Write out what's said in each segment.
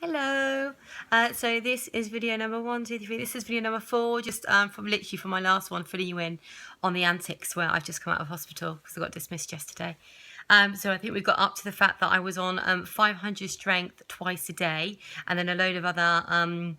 Hello. So this is video number 1, 2, 3. This is video number 4, just from my last one, filling you in on the antics where I've just come out of hospital because I got dismissed yesterday. So I think we got up to the fact that I was on 500 strength twice a day, and then a load of other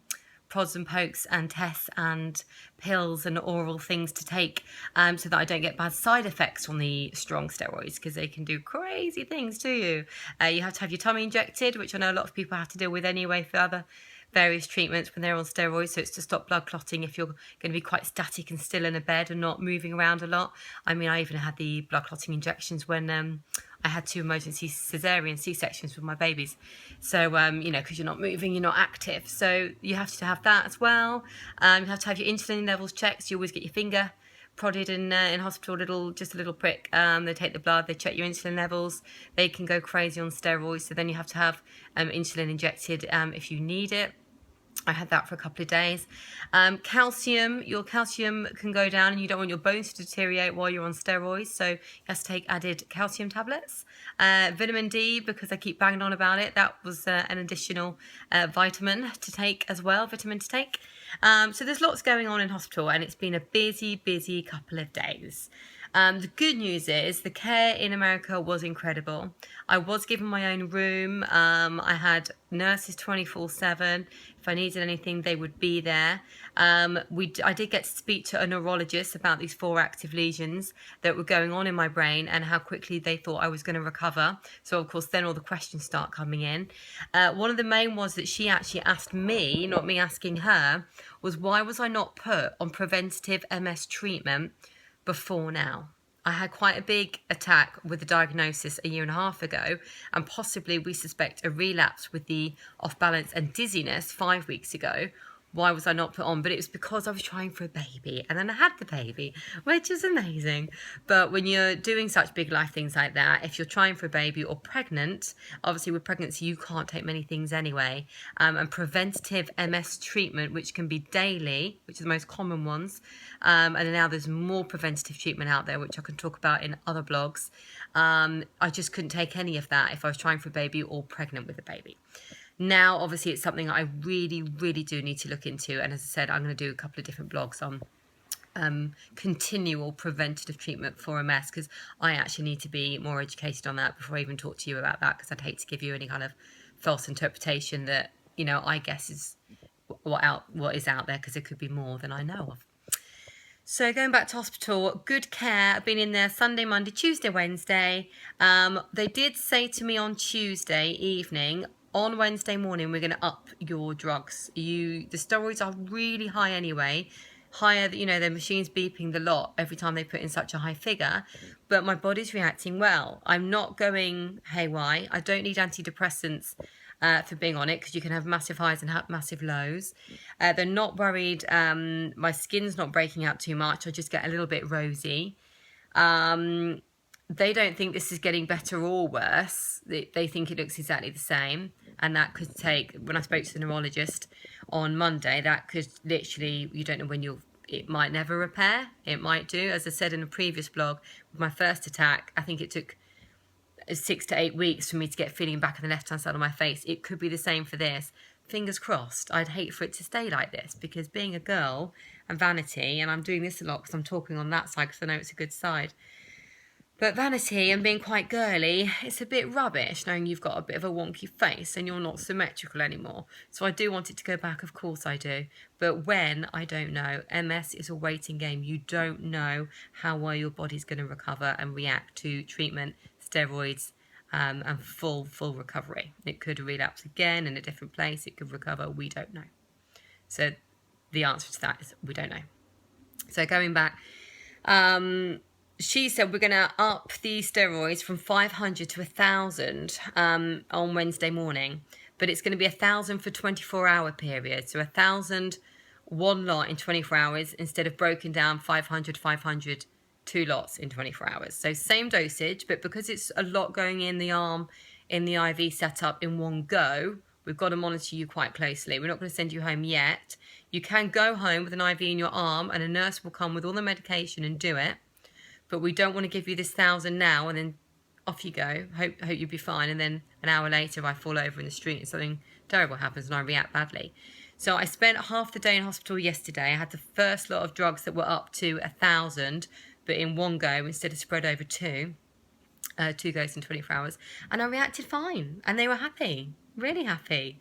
prods and pokes and tests and pills and oral things to take so that I don't get bad side effects from the strong steroids, because they can do crazy things to you. You have to have your tummy injected, which I know a lot of people have to deal with anyway for other various treatments when they're on steroids. So it's to stop blood clotting if you're going to be quite static and still in a bed and not moving around a lot. I mean, I even had the blood clotting injections when I had 2 emergency cesarean C-sections with my babies. So, because you're not moving, you're not active. So you have to have that as well. You have to have your insulin levels checked. So you always get your finger prodded in hospital, just a little prick. They take the blood, they check your insulin levels. They can go crazy on steroids. So then you have to have insulin injected if you need it. I had that for a couple of days. Calcium, your calcium can go down and you don't want your bones to deteriorate while you're on steroids, so you have to take added calcium tablets. Vitamin D, because I keep banging on about it, that was an additional vitamin to take as well, So there's lots going on in hospital, and it's been a busy couple of days. The good news is the care in America was incredible. I was given my own room. I had nurses 24/7. If I needed anything, they would be there. I did get to speak to a neurologist about these 4 active lesions that were going on in my brain and how quickly they thought I was going to recover. So, of course, then all the questions start coming in. One of the main was that she actually asked me, not me asking her, was why was I not put on preventative MS treatment before now? I had quite a big attack with the diagnosis a year and a half ago, and possibly we suspect a relapse with the off balance and dizziness 5 weeks ago. Why was I not put on? But it was because I was trying for a baby, and then I had the baby, which is amazing. But when you're doing such big life things like that, if you're trying for a baby or pregnant, obviously with pregnancy you can't take many things anyway. And preventative MS treatment, which can be daily, which are the most common ones, and now there's more preventative treatment out there, which I can talk about in other blogs. I just couldn't take any of that if I was trying for a baby or pregnant with a baby. Now, obviously, it's something I really do need to look into. And as I said, I'm going to do a couple of different blogs on continual preventative treatment for MS, because I actually need to be more educated on that before I even talk to you about that, because I'd hate to give you any kind of false interpretation that, I guess is what is out there, because there could be more than I know of. So going back to hospital, good care. I've been in there Sunday, Monday, Tuesday, Wednesday. They did say to me on Tuesday evening, on Wednesday morning, we're going to up your drugs. The steroids are really high anyway. Higher, the machine's beeping the lot every time they put in such a high figure. But my body's reacting well. I'm not going haywire. I don't need antidepressants for being on it, because you can have massive highs and massive lows. They're not worried. My skin's not breaking out too much. I just get a little bit rosy. They don't think this is getting better or worse. They think it looks exactly the same. And that could take, when I spoke to the neurologist on Monday, that could literally, you don't know when it might never repair. It might do. As I said in a previous blog, with my first attack, I think it took 6 to 8 weeks for me to get feeling back on the left-hand side of my face. It could be the same for this. Fingers crossed. I'd hate for it to stay like this, because being a girl and vanity, and I'm doing this a lot because I'm talking on that side because I know it's a good side. But vanity and being quite girly, it's a bit rubbish knowing you've got a bit of a wonky face and you're not symmetrical anymore. So I do want it to go back, of course I do. But when, I don't know. MS is a waiting game. You don't know how well your body's going to recover and react to treatment, steroids, and full recovery. It could relapse again in a different place. It could recover. We don't know. So the answer to that is we don't know. So going back, she said we're going to up the steroids from 500 to 1,000 on Wednesday morning, but it's going to be 1,000 for 24-hour period. So 1,000, one lot in 24 hours instead of broken down 500, 2 lots in 24 hours. So same dosage, but because it's a lot going in the arm, in the IV setup in one go, we've got to monitor you quite closely. We're not going to send you home yet. You can go home with an IV in your arm and a nurse will come with all the medication and do it. But we don't want to give you this 1,000 now and then off you go. Hope you'll be fine. And then an hour later I fall over in the street and something terrible happens and I react badly. So I spent half the day in hospital yesterday. I had the first lot of drugs that were up to 1,000, but in one go instead of spread over two goes in 24 hours. And I reacted fine and they were happy, really happy.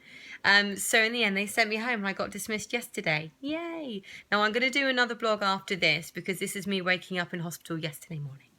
So in the end, they sent me home and I got dismissed yesterday. Yay. Now I'm going to do another blog after this because this is me waking up in hospital yesterday morning.